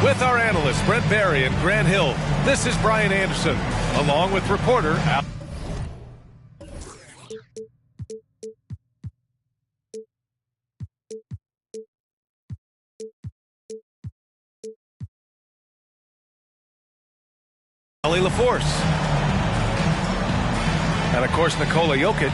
With our analysts Brent Barry and Grant Hill, this is Brian Anderson, along with reporter Al. LaForce. And, of course, Nikola Jokic.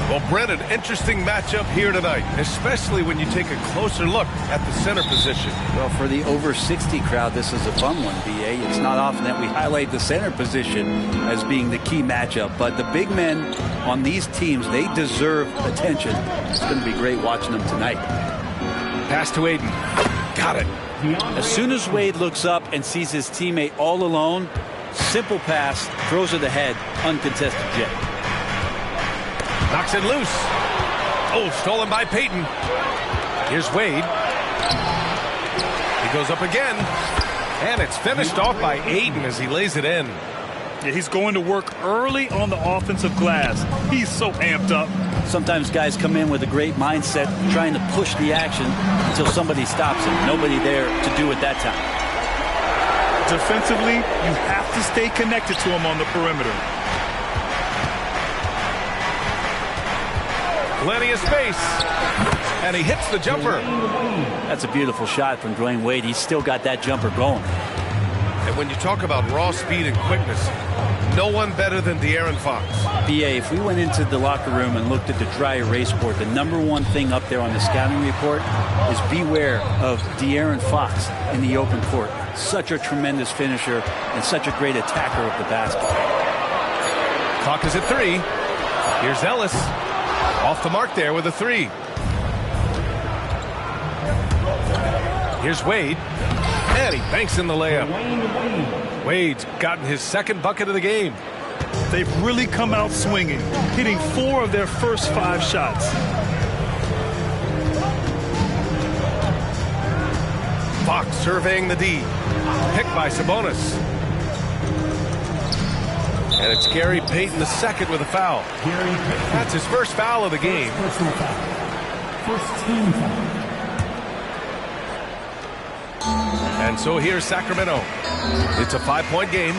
Well, Brent, an interesting matchup here tonight, especially when you take a closer look at the center position. Well, for the over 60 crowd, this is a fun one, B.A. It's not often that we highlight the center position as being the key matchup, but the big men on these teams, they deserve attention. It's going to be great watching them tonight. Pass to Aiden. Got it. As soon as Wade looks up and sees his teammate all alone, simple pass, throws it ahead, uncontested jet. Knocks it loose. Oh, stolen by Payton. Here's Wade. He goes up again. And it's finished off by Aiden as he lays it in. Yeah, he's going to work early on the offensive glass. He's so amped up. Sometimes guys come in with a great mindset, trying to push the action until somebody stops him. Nobody there to do it that time. Defensively, you have to stay connected to him on the perimeter. Plenty of space. And he hits the jumper. That's a beautiful shot from Dwayne Wade. He's still got that jumper going. And when you talk about raw speed and quickness, no one better than De'Aaron Fox. B.A., if we went into the locker room and looked at the dry erase board, the #1 thing up there on the scouting report is beware of De'Aaron Fox in the open court. Such a tremendous finisher and such a great attacker of the basket. Clock is at 3. Here's Ellis. Off the mark there with a 3. Here's Wade. And he banks in the layup. Wade's gotten his second bucket of the game. They've really come out swinging, hitting 4 of their first 5 shots. Fox surveying the D. Picked by Sabonis. And it's Gary Payton II with a foul. That's his first foul of the game. First team foul. And so here's Sacramento. It's a 5-point game.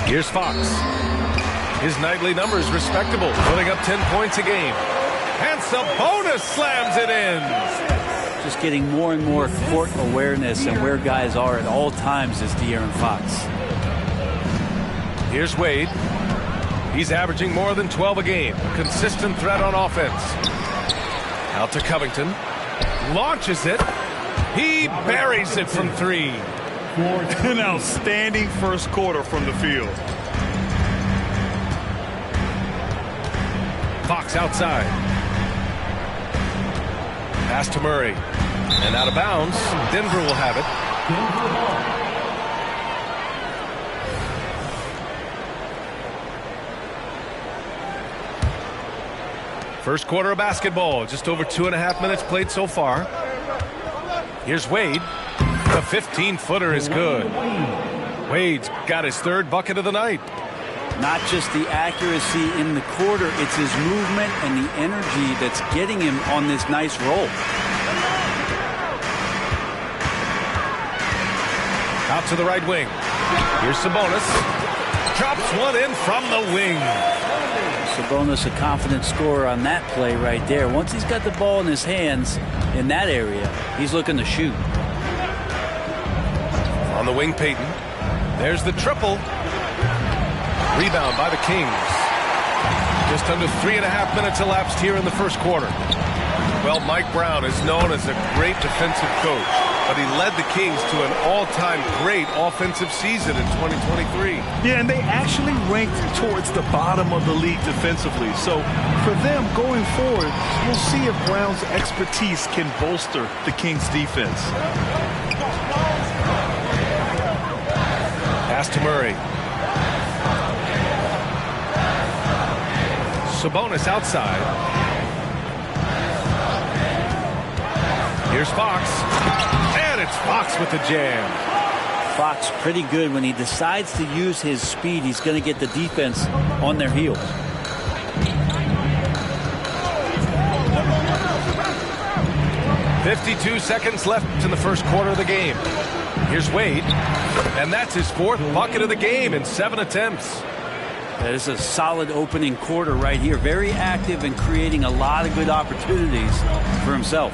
Here's Fox. His nightly numbers respectable, putting up 10 points a game. And Sabonis slams it in. Just getting more and more court awareness and where guys are at all times is De'Aaron Fox. Here's Wade. He's averaging more than 12 a game. A consistent threat on offense. Out to Covington. Launches it. He buries it from 3. An outstanding first quarter from the field. Fox outside. Pass to Murray. And out of bounds. Denver will have it. First quarter of basketball. Just over 2.5 minutes played so far. Here's Wade. The 15-footer is good. Wade's got his 3rd bucket of the night. Not just the accuracy in the quarter, it's his movement and the energy that's getting him on this nice roll. Out to the right wing. Here's Sabonis. Drops one in from the wing. Sabonis, a confident scorer on that play right there. Once he's got the ball in his hands in that area, he's looking to shoot. On the wing, Payton. There's the triple. Rebound by the Kings. Just under 3.5 minutes elapsed here in the first quarter. Well, Mike Brown is known as a great defensive coach, but he led the Kings to an all-time great offensive season in 2023. Yeah, and they actually ranked towards the bottom of the league defensively. So for them going forward, we'll see if Brown's expertise can bolster the Kings' defense. Pass to Murray. Sabonis outside. Here's Fox. And it's Fox with the jam. Fox pretty good when he decides to use his speed. He's going to get the defense on their heels. 52 seconds left in the first quarter of the game. Here's Wade, and that's his 4th bucket of the game in 7 attempts. That is a solid opening quarter right here. Very active and creating a lot of good opportunities for himself.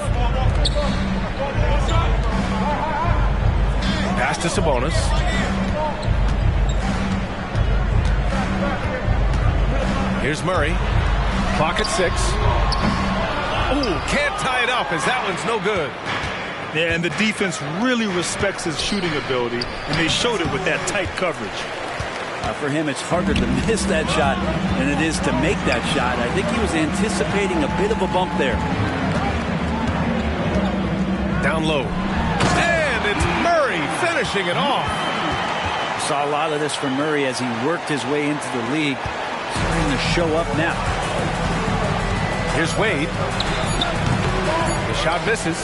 Pass to Sabonis. Here's Murray. Clock at 6. Ooh, can't tie it up as that one's no good. Yeah, and the defense really respects his shooting ability, and they showed it with that tight coverage. For him, it's harder to miss that shot than it is to make that shot. I think he was anticipating a bit of a bump there. Down low. And it's Murray finishing it off. Saw a lot of this from Murray as he worked his way into the league. Starting to show up now. Here's Wade. The shot misses.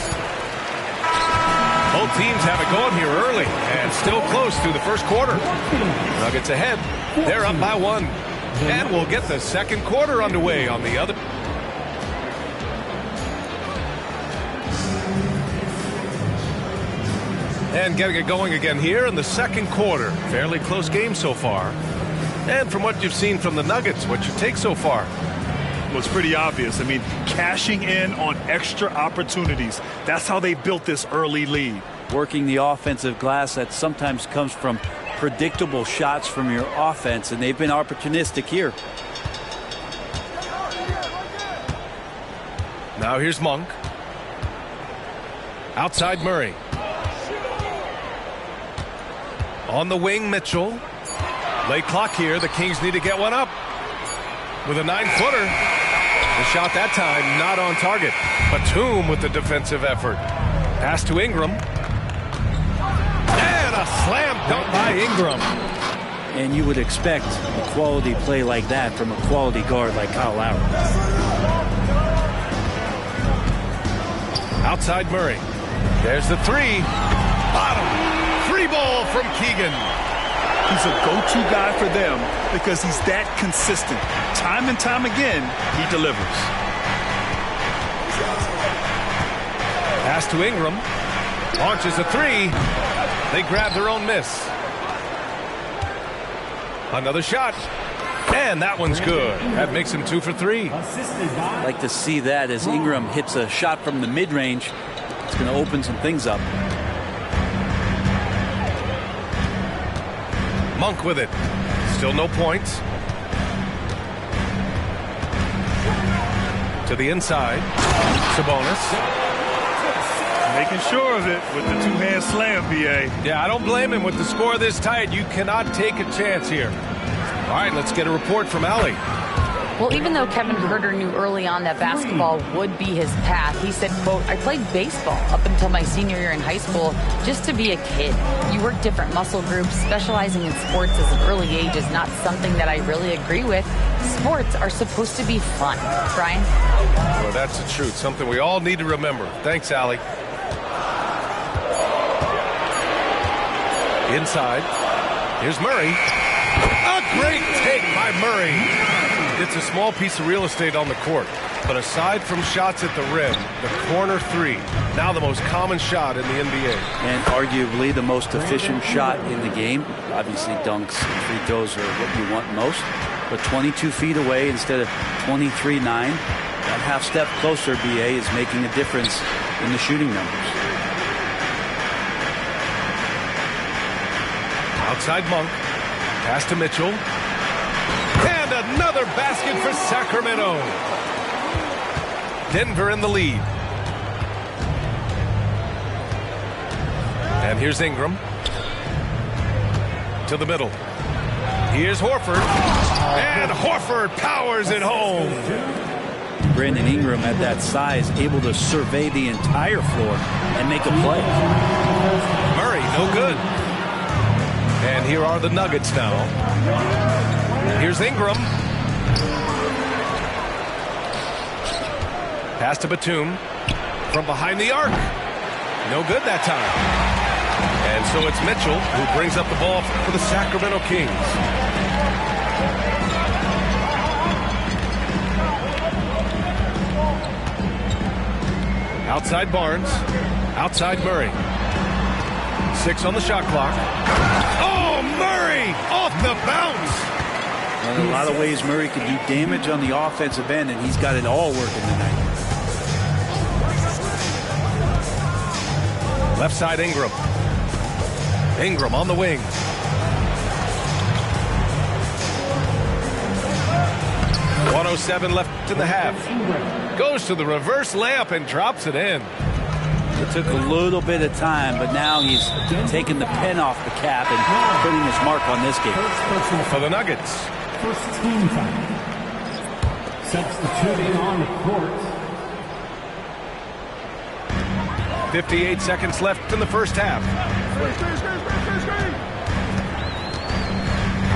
Both teams have it going here early and still close through the first quarter. Nuggets ahead. They're up by 1. And we'll get the second quarter underway on the other. And getting it going again here in the second quarter. Fairly close game so far. And from what you've seen from the Nuggets, what's your take so far? Well, it's pretty obvious. I mean, cashing in on extra opportunities. That's how they built this early lead. Working the offensive glass that sometimes comes from predictable shots from your offense, and they've been opportunistic here. Now here's Monk. Outside Murray. On the wing, Mitchell. Late clock here. The Kings need to get one up. With a 9-footer. The shot that time not on target. Batum with the defensive effort. Pass to Ingram. And a slam dunk by Ingram. And you would expect a quality play like that from a quality guard like Kyle Lowry. Outside Murray. There's the 3. Bottom. 3 ball from Keegan. He's a go-to guy for them because he's that consistent. Time and time again, he delivers. Pass to Ingram. Launches a 3. They grab their own miss. Another shot. And that one's good. That makes him 2 for 3. I'd like to see that as Ingram hits a shot from the mid-range. It's going to open some things up. Monk with it. Still no points. To the inside. Sabonis. Making sure of it with the 2-hand slam, B.A. Yeah, I don't blame him with the score this tight. You cannot take a chance here. All right, let's get a report from Allie. Well, even though Kevin Huerter knew early on that basketball would be his path, he said, quote, I played baseball up until my senior year in high school just to be a kid. You work different muscle groups. Specializing in sports as an early age is not something that I really agree with. Sports are supposed to be fun. Brian? Well, that's the truth. Something we all need to remember. Thanks, Allie. Inside. Here's Murray. A great take by Murray. It's a small piece of real estate on the court, but aside from shots at the rim, the corner 3, now the most common shot in the NBA. And arguably the most efficient shot in the game. Obviously dunks and free throws are what you want most, but 22 feet away instead of 23-9. That half step closer, BA, is making a difference in the shooting numbers. Outside Monk. Pass to Mitchell. And another basket for Sacramento. Denver in the lead. And here's Ingram. To the middle. Here's Horford. And Horford powers it home. Brandon Ingram at that size, able to survey the entire floor and make a play. Murray, no good. And here are the Nuggets now. Here's Ingram. Pass to Batum. From behind the arc. No good that time. And so it's Mitchell who brings up the ball for the Sacramento Kings. Outside Barnes. Outside Murray. 6 on the shot clock. Oh, Murray! Off the bounce! In a lot of ways, Murray can do damage on the offensive end, and he's got it all working tonight. Left side Ingram. Ingram on the wing. .107 left in the half. Goes to the reverse layup and drops it in. It took a little bit of time, but now he's taking the pen off the cap and putting his mark on this game. For the Nuggets. First team foul. Substituting on the court. 58 seconds left in the first half.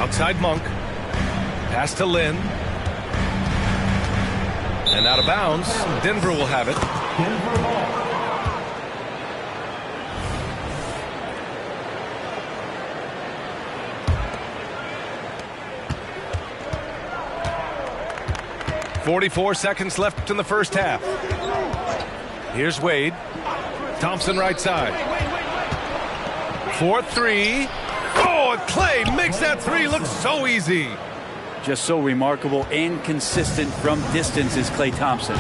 Outside Monk. Pass to Lynn. And out of bounds. Denver will have it. Denver ball. .44 seconds left in the first half. Here's Wade. Thompson right side. 4-3. Oh, and Clay makes that three look so easy. Just so remarkable and consistent from distance is Klay Thompson.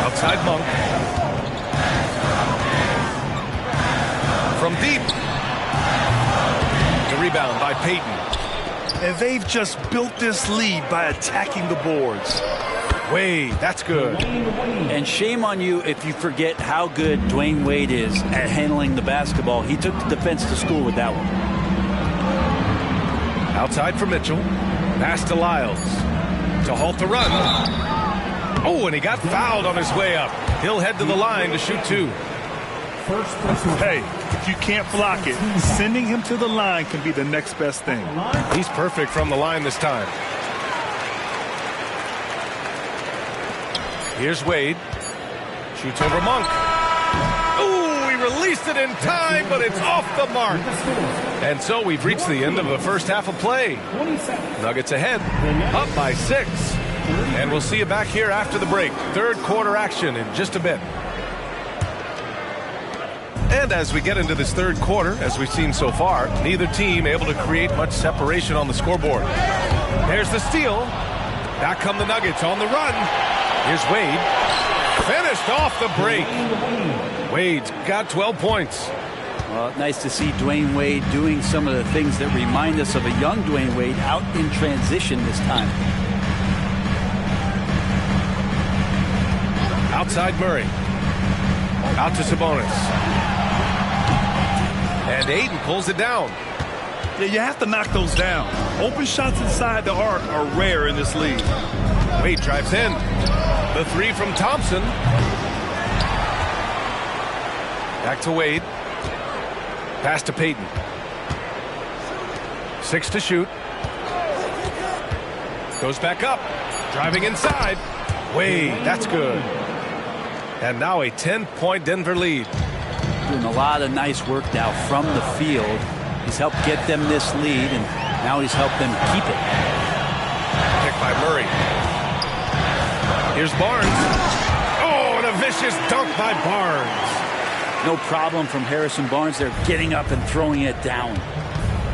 Outside Monk. From deep. The rebound by Payton. And they've just built this lead by attacking the boards. Wade, that's good. And shame on you if you forget how good Dwayne Wade is at handling the basketball. He took the defense to school with that one. Outside for Mitchell. Pass to Lyles. To halt the run. Oh, and he got fouled on his way up. He'll head to the line to shoot 2. First personal. Hey, if you can't block it, sending him to the line can be the next best thing. He's perfect from the line this time. Here's Wade. Shoots over Monk. Ooh, he released it in time, but it's off the mark. And so we've reached the end of the first half of play. Nuggets ahead, up by 6. And we'll see you back here after the break. Third quarter action in just a bit. And as we get into this third quarter, as we've seen so far, neither team able to create much separation on the scoreboard. There's the steal. Back come the Nuggets on the run. Here's Wade. Finished off the break. Wade's got 12 points. Well, nice to see Dwayne Wade doing some of the things that remind us of a young Dwayne Wade out in transition this time. Outside Murray. Out to Sabonis. And Ayton pulls it down. Yeah, you have to knock those down. Open shots inside the arc are rare in this league. Wade drives in. The three from Thompson. Back to Wade. Pass to Payton. 6 to shoot. Goes back up. Driving inside. Wade, that's good. And now a 10-point Denver lead. Doing a lot of nice work now from the field. He's helped get them this lead, and now he's helped them keep it. Picked by Murray. Here's Barnes. Oh, and a vicious dunk by Barnes. No problem from Harrison Barnes. They're getting up and throwing it down.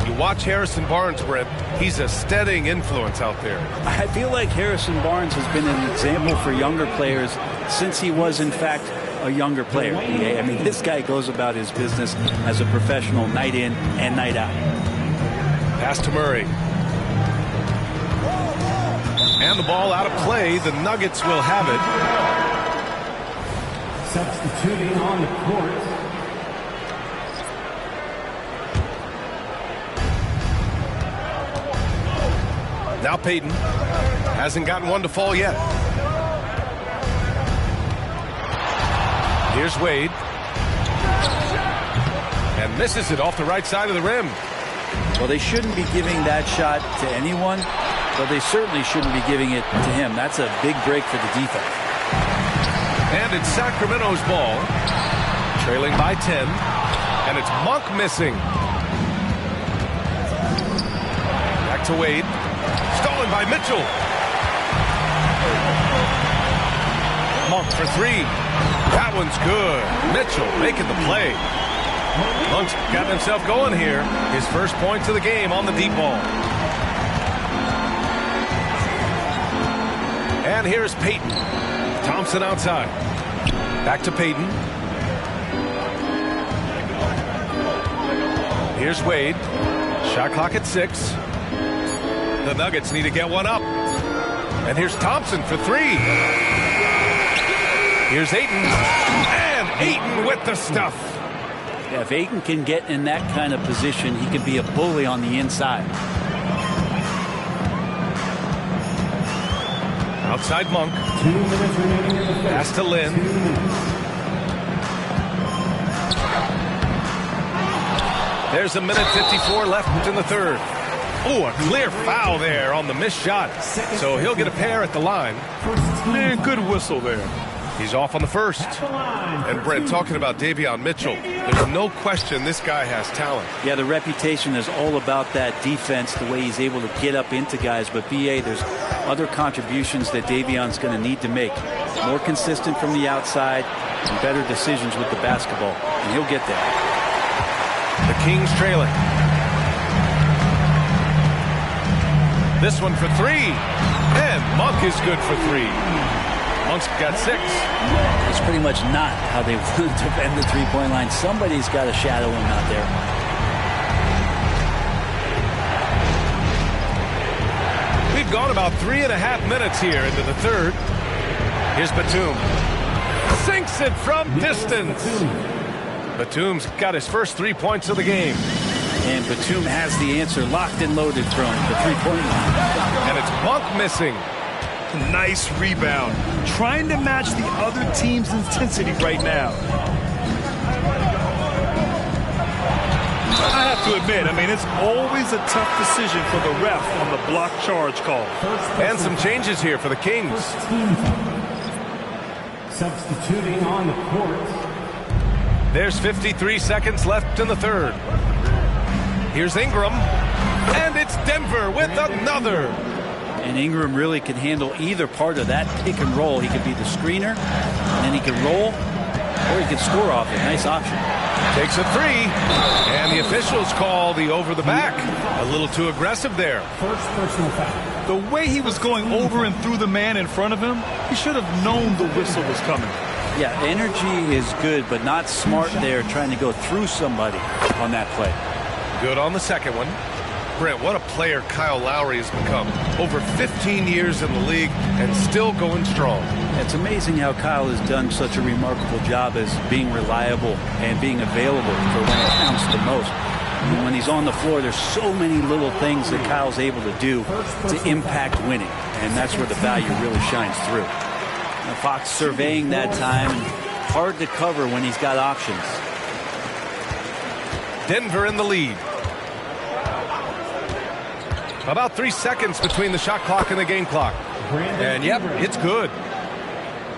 You watch Harrison Barnes, Brent. He's a steadying influence out there. I feel like Harrison Barnes has been an example for younger players since he was, in fact, a younger player. I mean, this guy goes about his business as a professional night in and night out. Pass to Murray. And the ball out of play. The Nuggets will have it. Substituting on the court. Now Payton hasn't gotten one to fall yet. Here's Wade. And misses it off the right side of the rim. Well, they shouldn't be giving that shot to anyone, but they certainly shouldn't be giving it to him. That's a big break for the defense. And it's Sacramento's ball. Trailing by 10. And it's Monk missing. Back to Wade. Stolen by Mitchell. Monk for three. That one's good. Mitchell making the play. Monk's got himself going here. His first points of the game on the deep ball. And here's Payton. Thompson outside. Back to Payton. Here's Wade. Shot clock at 6. The Nuggets need to get one up. And here's Thompson for three. Here's Ayton. And Ayton with the stuff. Yeah, if Ayton can get in that kind of position, he can be a bully on the inside. Outside Monk. 2 minutes remaining in the fifth. Pass to Lynn. 2 minutes. There's a minute 54 left in the third. Oh, a clear foul there on the missed shot. So he'll get a pair at the line. Man, good whistle there. He's off on the first. And Brent, talking about Davion Mitchell, there's no question this guy has talent. Yeah, the reputation is all about that defense, the way he's able to get up into guys. But, B.A., there's other contributions that Davion's going to need to make. More consistent from the outside and better decisions with the basketball. And he'll get there. The Kings trailing. This one for three. And Monk is good for three. Monk's got 6. It's pretty much not how they want to defend the three-point line. Somebody's got to shadow him out there. We've gone about 3.5 minutes here into the third. Here's Batum. Sinks it from distance. Batum's got his first 3 points of the game. And Batum has the answer locked and loaded from the three-point line. And it's Monk missing. Nice rebound. Trying to match the other team's intensity right now. I have to admit, it's always a tough decision for the ref on the block charge call. And some changes here for the Kings. Substituting on the court. There's 53 seconds left in the third. Here's Ingram. And it's Denver with another. And Ingram really can handle either part of that pick and roll. He could be the screener, and then he can roll, or he can score off it. Nice option. Takes a three. And the officials call the over the back. A little too aggressive there. First personal foul. The way he was going over and through the man in front of him, he should have known the whistle was coming. Yeah, energy is good, but not smart there trying to go through somebody on that play. Good on the second one. Brent, what a player Kyle Lowry has become. Over 15 years in the league and still going strong. It's amazing how Kyle has done such a remarkable job as being reliable and being available for when it counts the most. And when he's on the floor, there's so mmany little things that Kyle's able to do to impact winning. And that's where the value really shines through. Now, Fox surveying that time. Hard to cover when he's got options. Denver in the lead. About 3 seconds between the shot clock and the game clock. And yep, it's good.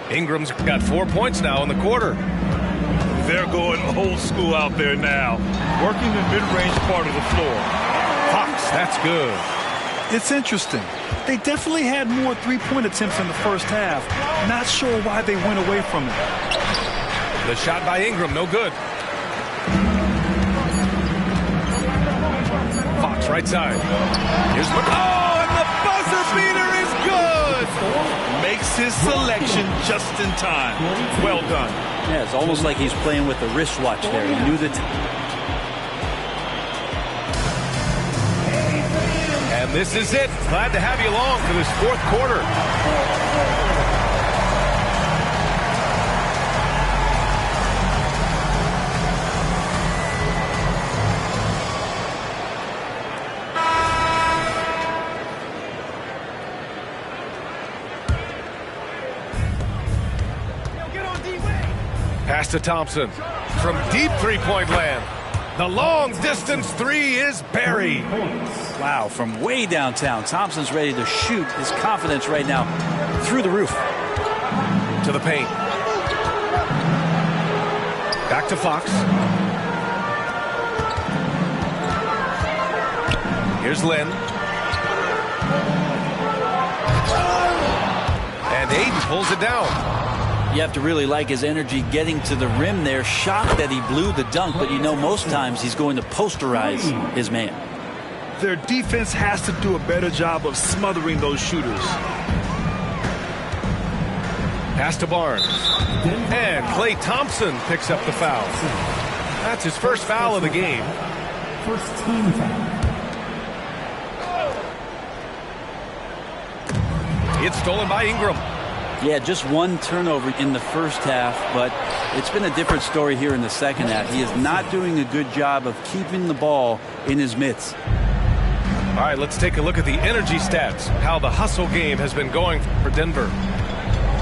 Ingram's got 4 points now in the quarter. They're going old school out there now. Working the mid-range part of the floor. Fox, that's good. It's interesting. They definitely had more three-point attempts in the first half. Not sure why they went away from it. The shot by Ingram, no good. Fox, right side. Here's what. Oh, and the buzzer beater is good. Makes his selection just in time. Well done. Yeah, it's almost like he's playing with a wristwatch there. He knew that. And this is it. Glad to have you along for this fourth quarter. Pass to Thompson from deep three-point land. The long-distance three is buried. Wow, from way downtown. Thompson's ready to shoot. His confidence right now through the roof. To the paint. Back to Fox. Here's Lynn. pulls it down. You have to really like his energy getting to the rim there. Shocked that he blew the dunk, but you know most times he's going to posterize his man. Their defense has to do a better job of smothering those shooters. Pass to Barnes. And Klay Thompson picks up the foul. That's his first foul of the game. First team foul. It's stolen by Ingram. Yeah, just one turnover in the first half, but it's been a different story here in the second half. He is not doing a good job of keeping the ball in his mitts. All right, let's take a look at the energy stats, how the hustle game has been going for Denver.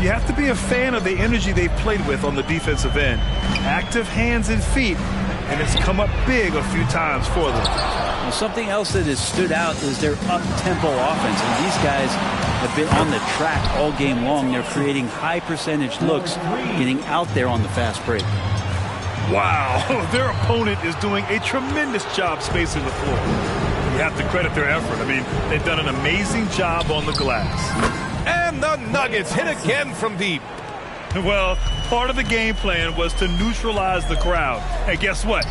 You have to be a fan of the energy they've played with on the defensive end. Active hands and feet, and it's come up big a few times for them. Well, something else that has stood out is their up-tempo offense. And these guys have been on the track all game long. They're creating high-percentage looks, getting out there on the fast break. Wow, their opponent is doing a tremendous job spacing the floor. You have to credit their effort. I mean, they've done an amazing job on the glass. And the Nuggets hit again from deep. Well, part of the game plan was to neutralize the crowd. And guess what?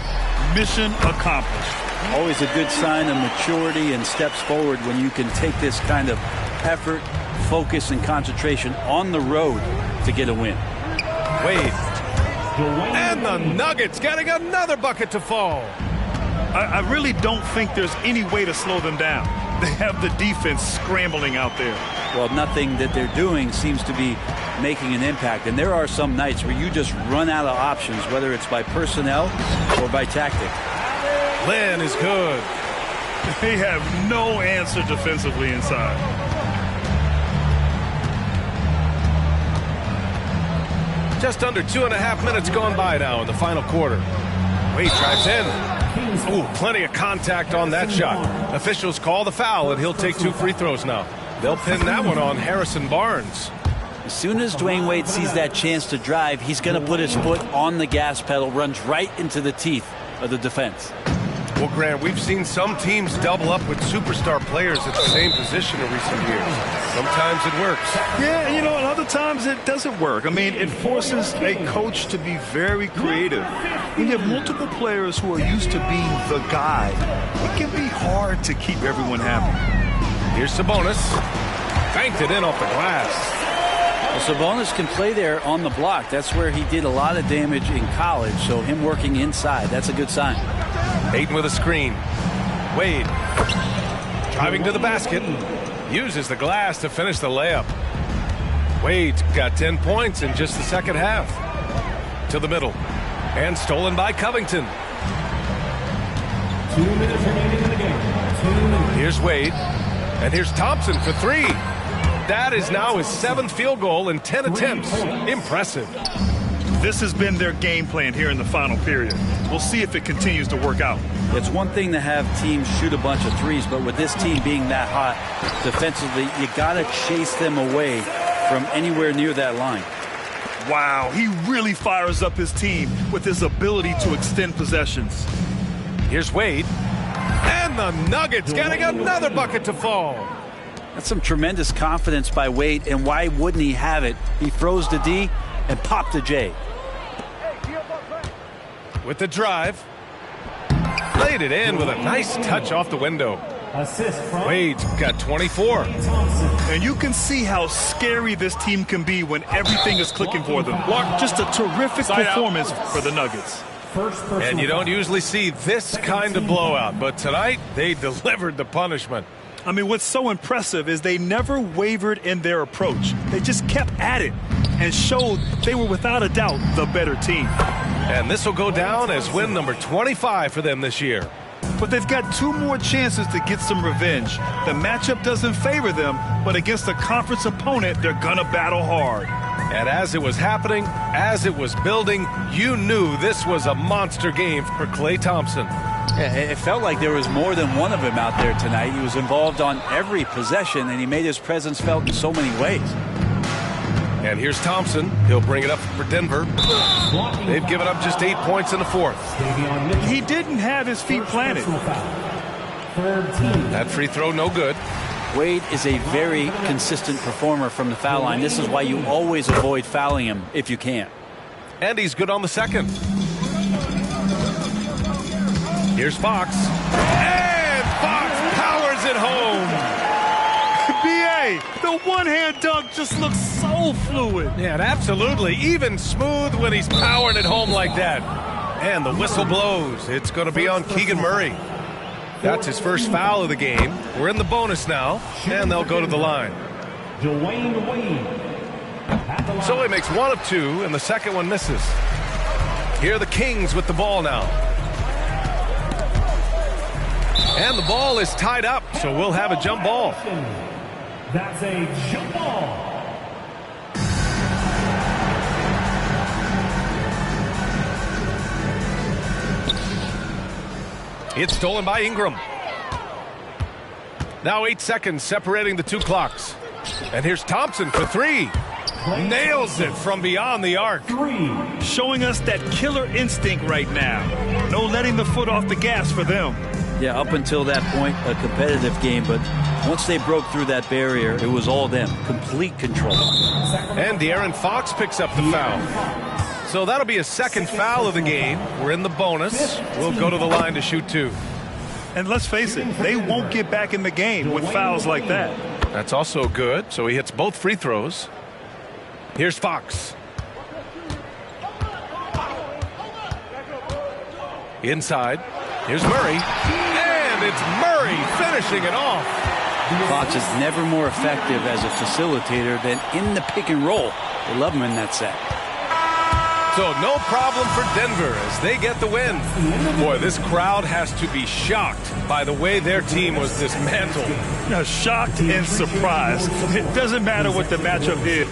Mission accomplished. Always a good sign of maturity and steps forward when you can take this kind of effort, focus, and concentration on the road to get a win. Wade. And the Nuggets getting another bucket to fall. I really don't think there's any way to slow them down. They have the defense scrambling out there. Well, nothing that they're doing seems to be making an impact. And there are some nights where you just run out of options, whether it's by personnel or by tactic. Lynn is good. They have no answer defensively inside. Just under 2.5 minutes gone by now in the final quarter. Wade drives in. Ooh, plenty of contact on that shot. Officials call the foul, and he'll take 2 free throws now. They'll pin that one on Harrison Barnes. As soon as Dwayne Wade sees that chance to drive, he's going to put his foot on the gas pedal, runs right into the teeth of the defense. Well, Grant, we've seen some teams double up with superstar players at the same position in recent years. Sometimes it works. Yeah, you know, and other times it doesn't work. I mean, it forces a coach to be very creative. When you have multiple players who are used to being the guy, it can be hard to keep everyone happy. Here's Sabonis. Banked it in off the glass. Well, Sabonis can play there on the block. That's where he did a lot of damage in college, so him working inside, that's a good sign. Ayton with a screen. Wade driving to the basket. Uses the glass to finish the layup. Wade's got 10 points in just the second half. To the middle. And stolen by Covington. 2 minutes remaining in the game. 2 minutes. Here's Wade. And here's Thompson for 3. That is now his 7th field goal in 10 attempts. Impressive. This has been their game plan here in the final period. We'll see if it continues to work out. It's one thing to have teams shoot a bunch of threes, but with this team being that hot defensively, you got to chase them away from anywhere near that line. Wow, he really fires up his team with his ability to extend possessions. Here's Wade. And the Nuggets getting another bucket to fall. That's some tremendous confidence by Wade, and why wouldn't he have it? He froze the D and popped the J. With the drive. Laid it in with a nice touch off the window. Assist from Wade's got 24. And you can see how scary this team can be when everything is clicking for them. Just a terrific performance for the Nuggets. And you don't usually see this kind of blowout, but tonight they delivered the punishment. I mean, what's so impressive is they never wavered in their approach. They just kept at it and showed they were without a doubt the better team. And this will go down as win number 25 for them this year. But they've got 2 more chances to get some revenge. The matchup doesn't favor them, but against a conference opponent, they're gonna battle hard. And as it was happening, as it was building, you knew this was a monster game for Klay Thompson. Yeah, it felt like there was more than one of him out there tonight. He was involved on every possession, and he made his presence felt in so many ways. And here's Thompson. He'll bring it up for Denver. They've given up just 8 points in the fourth. He didn't have his feet planted. That free throw no good. Wade is a very consistent performer from the foul line. This is why you always avoid fouling him if you can. And he's good on the second. Here's Fox. And Fox powers it home. B.A., the one-hand dunk just looks so fluid. Yeah, absolutely. Even smooth when he's powering it home like that. And the whistle blows. It's going to be on Keegan Murray. That's his first foul of the game. We're in the bonus now, and they'll go to the line. Dwayne Wade. So he makes one of two, and the second one misses. Here are the Kings with the ball now. And the ball is tied up, so we'll have a jump ball. That's a jump ball. It's stolen by Ingram. Now 8 seconds separating the two clocks. And here's Thompson for three. Nails it from beyond the arc. Showing us that killer instinct right now. No letting the foot off the gas for them. Yeah, up until that point, a competitive game, but once they broke through that barrier, it was all them. Complete control. And De'Aaron Fox picks up the foul. So that'll be a second foul of the game. We're in the bonus. We'll go to the line to shoot two. And let's face it, they won't get back in the game with fouls like that. That's also good. So he hits both free throws. Here's Fox. Inside. Here's Murray. And it's Murray finishing it off. Fox is never more effective as a facilitator than in the pick and roll. They love him in that set. So no problem for Denver as they get the win. Boy, this crowd has to be shocked by the way their team was dismantled. Shocked and surprised. It doesn't matter what the matchup is.